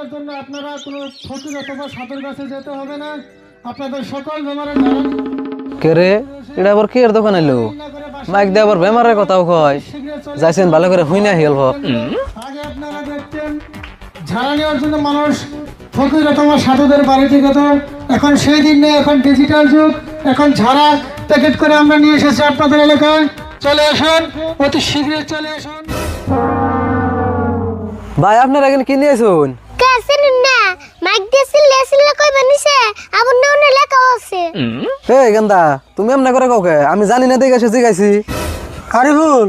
নেওয়ার জন্য আপনারা কোনো ফকির অথবা সাধুর কাছে যেতে হবে না। আপনাদের সকল বেমারের কে রে এটা আবার কি এর দোকান এলো মাইক দিয়ে আবার বেমারের কথাও কয় যাইছেন ভালো করে হই না হেলব আগে আপনারা দেখতেন ঝাড়া নেওয়ার জন্য মানুষ ফকির অথবা সাধুদের বাড়িতে যেত। এখন সেই দিন নেই, এখন ডিজিটাল যুগ। এখন ঝাড়া প্যাকেট করে আমরা নিয়ে এসেছি আপনাদের এলাকায়। চলে আসুন, অতি শীঘ্রই চলে আসুন। ভাই আপনারা এখানে কি নিয়ে আসুন? কাছেন না মাইক দিছিল লেছিল কই বানিছে আবার নাও লেখা আছে। এই গেন্দা তুমি এমন করে কাউকে আমি জানি না দেখে এসে জিগাইছি। আরিফুল,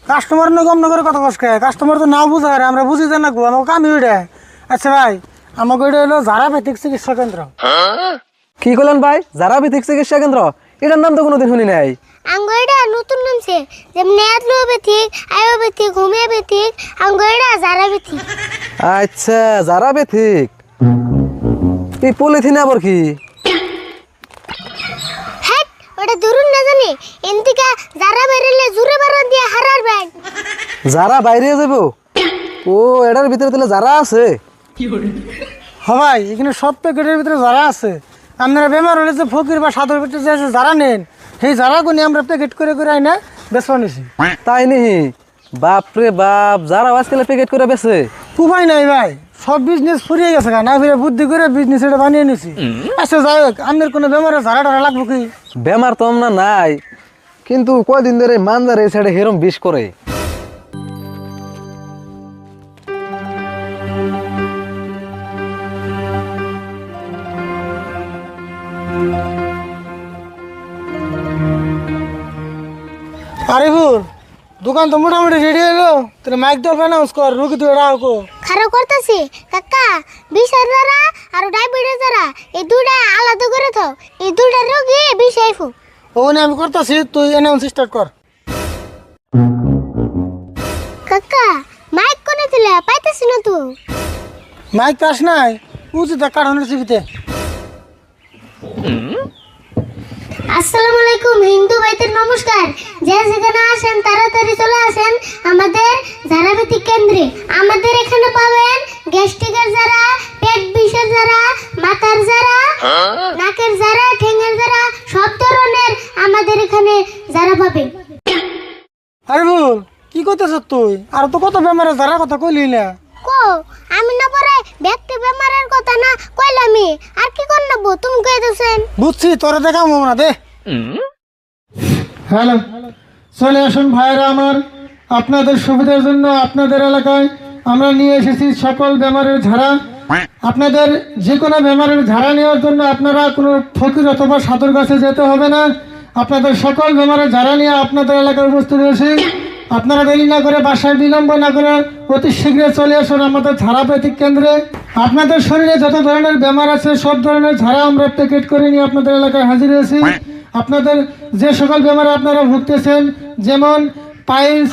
কাস্টমার না কম না করে কথা কষ্ট, কাস্টমার তো না বুঝা আর আমরা বুঝি না গো, আমাকে কামি ওইটা। আচ্ছা ভাই, আমাকে ওইটা হলো যারা ভিত্তিক চিকিৎসা কেন্দ্র। কি করলেন ভাই? যারা ভিত্তিক চিকিৎসা কেন্দ্র, এটার নাম তো কোনোদিন শুনি নাই। আঙ্গয়ডা নতুন নামছে, যেমন অ্যালোপ্যাথিক, আয়ুর্বেদিক, হোমিওপ্যাথিক, আঙ্গয়ডা জারাবেথিক। আচ্ছা যারা ভিত্তিক, এই পলিথিন আবার কি? হ্যাঁ ওটা ধরুন না জানি এনতিকা যারা বেরিলে জুরে বাড়া দিয়ে হারার ব্যাগ। যারা বাইরে যাব ও এটার ভিতরে তাহলে যারা আছে। ভাই এখানে সব প্যাকেটের ভিতরে যারা আছে। আপনারা বেমার হলে যে ফকির বা সাধুর ভিতরে যে যারা নেন, সেই যারা গুনি আমরা প্যাকেট করে করে আইনা বেচা নিছি। তাই নেহি? বাপরে বাপ, যারা আজকাল প্যাকেট করে বেছে। উপায় নাই ভাই, সব বিজনেস ফুরিয়ে গেছে, না ফিরে বুদ্ধি করে বিজনেস এটা বানিয়ে নিছি। আচ্ছা যাই হোক, আপনার কোনো বেমারে ঝাড়া টাড়া লাগবো কি? বেমার তো আমরা নাই, কিন্তু কয়দিন ধরে মানজার এই সাইডে হেরম বিষ করে। আরিফুল, দোকান তো মোটামুটি রেডি হলো, তাহলে মাইক দল অ্যানাউন্স কর, রুগী তো এটা হোক। খারাপ করতেছি কাকা, বিষের যারা আর ডায়াবেটিস যারা এই দুইটা আলাদা করে তো, এই দুইটা রোগী বিষাইফু। ওখানে আমি করতেছি, তুই অ্যানাউন্স স্টার্ট কর। কাকা মাইক কোনে দিলে পাইতেছি না তো। মাইক পাস নাই, উচিত কারণের চিবিতে। আসসালামু আলাইকুম হিন্দু ভাইদের নমস্কার। যে যেখানে আসেন তাড়াতাড়ি চলে আসেন আমাদের জারাবেথিক কেন্দ্রে। আমাদের এখানে পাবেন গ্যাস্ট্রিকের যারা, পেট বিষের যারা, মাথার যারা, নাকের যারা, ঠ্যাঙের যারা, সব ধরনের আমাদের এখানে যারা পাবেন। আরিফুল, কি করতেছ তুই? আর তো কত বেমারে যারা কথা কইলি না। কো আমি না পরে ব্যক্তি বেমারের কথা না কইলামি, আর কি করনব তুমি কই দেছেন। বুঝছি, তোরা দেখা না দে। হ্যালো, চলে আসুন ভাইরা আমার। আপনাদের সুবিধার জন্য আপনাদের এলাকায় আমরা নিয়ে এসেছি সকল বেমারের ঝাড়া। আপনাদের যে কোনো বেমারের ঝাড়া নেওয়ার জন্য আপনারা কোনো ফকির অথবা সাধুর কাছে যেতে হবে না। আপনাদের সকল বেমারের ঝাড়া নিয়ে আপনাদের এলাকায় উপস্থিত হয়েছি। আপনারা দেরি না করে, বাসায় বিলম্ব না করে অতি শীঘ্রই চলে আসুন আমাদের ঝাড়াপ্যাথিক কেন্দ্রে। আপনাদের শরীরে যত ধরনের বেমার আছে সব ধরনের ঝাড়া আমরা প্যাকেট করে নিয়ে আপনাদের এলাকায় হাজির হয়েছি। আপনাদের যে সকল বেমারে আপনারা ভুগতেছেন, যেমন পাইলস,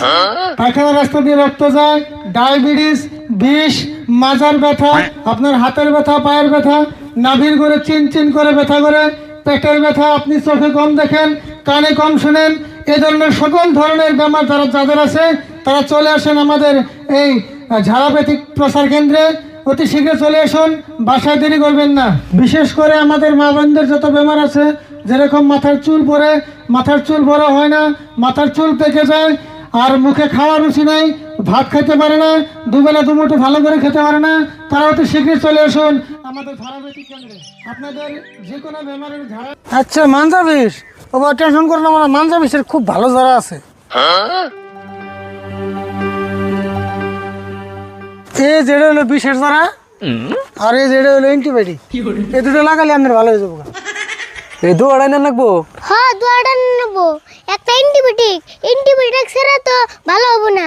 পায়খানা রাস্তা দিয়ে রক্ত যায়, ডায়াবেটিস, বিষ, মাজার ব্যথা, আপনার হাতের ব্যথা, পায়ের ব্যথা, নাভির করে চিন চিন করে ব্যথা করে, পেটের ব্যথা, আপনি চোখে কম দেখেন, কানে কম শুনেন, এ ধরনের সকল ধরনের বেমার যাদের আছে তারা চলে আসেন আমাদের এই ঝাড়াপ্যাথিক প্রসার কেন্দ্রে। অতি শীঘ্র চলে আসুন, বাসায় দেরি করবেন না। বিশেষ করে আমাদের মা বোনদের যত বেমার আছে, যেরকম মাথার চুল পড়ে, মাথার চুল বড় হয় না, মাথার চুল পেকে যায়, আর মুখে খাওয়ার রুচি নাই, ভাত খেতে পারে না, দুবেলা দুমুঠো ভালো করে খেতে পারে না, তারা অতি শীঘ্রই চলে আসুন আমাদের ঝাড়াপ্যাথিক কেন্দ্রে। আপনাদের যে কোনো বেমারের ঝাড়া। আচ্ছা মানজা বিষ, ওবার টেনশন করলাম না, মানজা বিষের খুব ভালো ঝাড়া আছে। এই যেটা হলো বিষের ঝাড়া, আর এই যেটা হলো অ্যান্টিবায়োটিক, এই দুটো লাগালে আপনার ভালো হয়ে যাবো। এই দু আড়াই না নাকবো? হ্যাঁ দুয়াটা নেব, একটা অ্যান্টিবায়োটিক, অ্যান্টিবায়োটিক ছাড়া তো ভালো হবে না।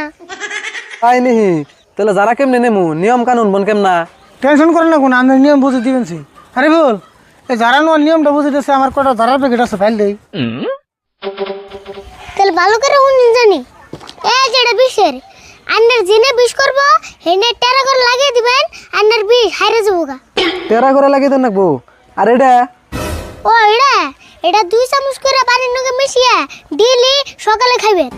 তাই নেহি? তাহলে যারা কেমনে নেমু, নিয়ম কানুন বন কেমনা? টেনশন করেন না, কোনো আমি নিয়ম বুঝে দিবেন। আরে বল, এই যারা নেওয়ার নিয়মটা বুঝে দিচ্ছে, আমার কটা যারার প্যাকেট আছে ফাইল দেই। তাহলে ভালো করে শুনুন জানি, এই যেটা বিষের আন্নার জিনে বিষ করবো, হেনে টেরা করে লাগিয়ে দিবেন, আন্নার বিষ হাইরে যাবো গা। টেরা করে লাগিয়ে দেন নাকবো? আর এটা ও এটা 2 চামচ করে পানির নগে মিশিয়ে ডেইলি সকালে খাইবেন।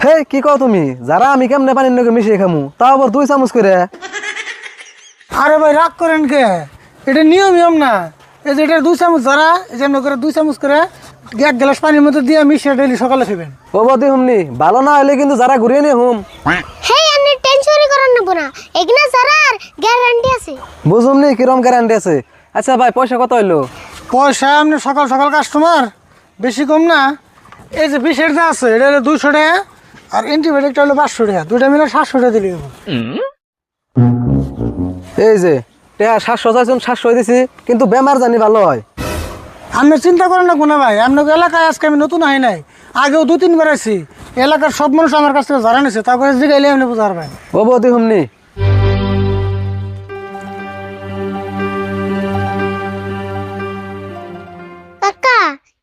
হে কি কও তুমি? যারা আমি কেমনে পানির নগে মিশিয়ে খামু, তাও আবার 2 চামচ করে? আরে ভাই রাগ করেন কে? এটা নিয়ম না। এই যে এটা 2 চামচ ঝাড়া, এই যে এমন করে 2 চামচ করে 1 গ্লাস পানির মধ্যে দিয়ে মিশিয়ে ডেইলি সকালে খাবেন। ও বদি হুমনি ভালো না হলে কিন্তু যারা ঘুরিয়ে নিয়ে হুম হেই আপনি টেনশন করেন না বোনা, এগুলা যারার গ্যারান্টি আছে। বুঝুমনি কিরম গ্যারান্টি আছে। আচ্ছা ভাই পয়সা কত হইলো? পয়সা আপনি সকাল সকাল কাস্টমার, বেশি কম না। এই যে বিষের যা আছে এটা হলো 200 টাকা, আর অ্যান্টিবায়োটিকটা হলো 500 টাকা, দুইটা মিলে 700 টাকা দিলে হবে। এই যে টেহা 700 চাইছুন 700 দিছি, কিন্তু বেমার জানি ভালো হয়। আপনি চিন্তা করেন না গুনা ভাই, আপনার এলাকায় আজকে আমি নতুন আই নাই, আগেও 2-3 বার আছি। এলাকার সব মানুষ আমার কাছ থেকে ঝাড়া নিছে, তারপরে জিগাইলে আপনি বুঝতে পারবেন। ও বদি হুমনি কাকা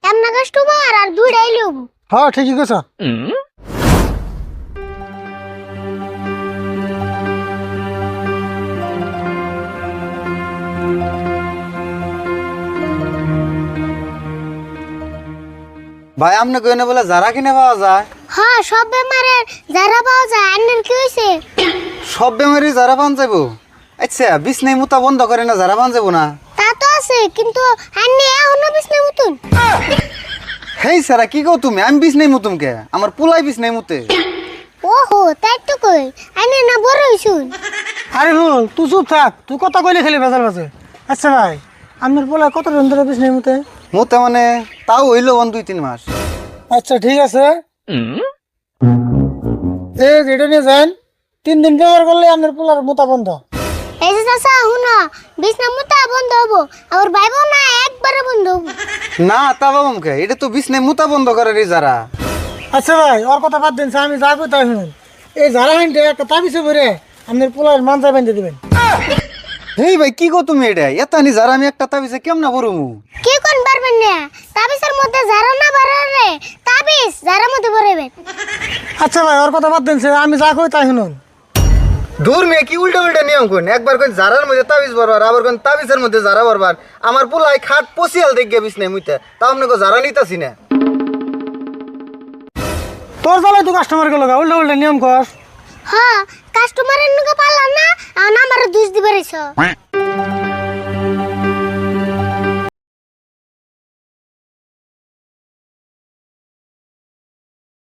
এমন কাস্টমার আর দুইটাই লোক। হ্যাঁ ঠিকই কথা। ভাই আপনি কইনে বলে যারা কিনে পাওয়া যায়? হ্যাঁ সব বেমারের যারা পাওয়া যায়। আন্নের কি হয়েছে? সব বেমারি যারা পান যাবো? আচ্ছা বিছনাই মুতা বন্ধ করে না যারা পান যাবো না? তা তো আছে, কিন্তু আন্নি এখনো বিছনা মতন। হেই সারা কি কও তুমি? আমি বিছনাই মুতুম কে? আমার পুলাই বিছনাই মুতে। ওহো তাই তো কই, আন্নি না বড় হইছুন। আরে ভুল, তুই চুপ থাক, তুই কথা কইলে খেলে ভেজাল বাজে। আচ্ছা ভাই, আপনার বলে কত দিন ধরে বিষ নেই মতে? মুতে মানে তাও হইলো 2-3 মাস। আচ্ছা ঠিক আছে, এই যেটা নিয়ে যান, 3 দিন ব্যবহার করলে আপনার পোলার মোতা বন্ধ। এই যে চাচা হুনো, বিছনা মুতা বন্ধ হবো, আর ভাইবো না একবারে বন্ধ হবো। না তা বাবুম কে, এটা তো বিছনাই মুতা বন্ধ করে রে যারা। আচ্ছা ভাই, ওর কথা বাদ দিন, আমি যা কই তাই শুনুন। এই যারা হাইনটা একটা তাবিজে ভরে আপনার পোলার মানজা বেঁধে দিবেন। হেই ভাই কি কও তুমি? এটা এতানি যারা আমি একটা তাবিজে কেমনা বরুমু? কি কোন পারবেন না? তাবিজের মধ্যে যারা না বাড়ারে, তাবিজ যারা মধ্যে ভরবেন। আচ্ছা ভাই, ওর কথা বাদ দিন, আমি যা কই তাই শুনুন। দূর মেয়ে কি উল্টা উল্টা নিয়ম কোন? একবার কোন জারার মধ্যে তাবিজ বরবার, আবার কোন তাবিজের মধ্যে জারা বরবার। আমার পোলাই খাট পচিয়াল দেখগে বিছনাই মুইতে, তাও আপনি কো জারা নিতাছি না। তোর জ্বালায় তুই কাস্টমার গেল গা, উল্টা নিয়ম কর। হ্যাঁ কাস্টমারের নকে পারলাম না, আর আমারে দোষ দিবে রইছ।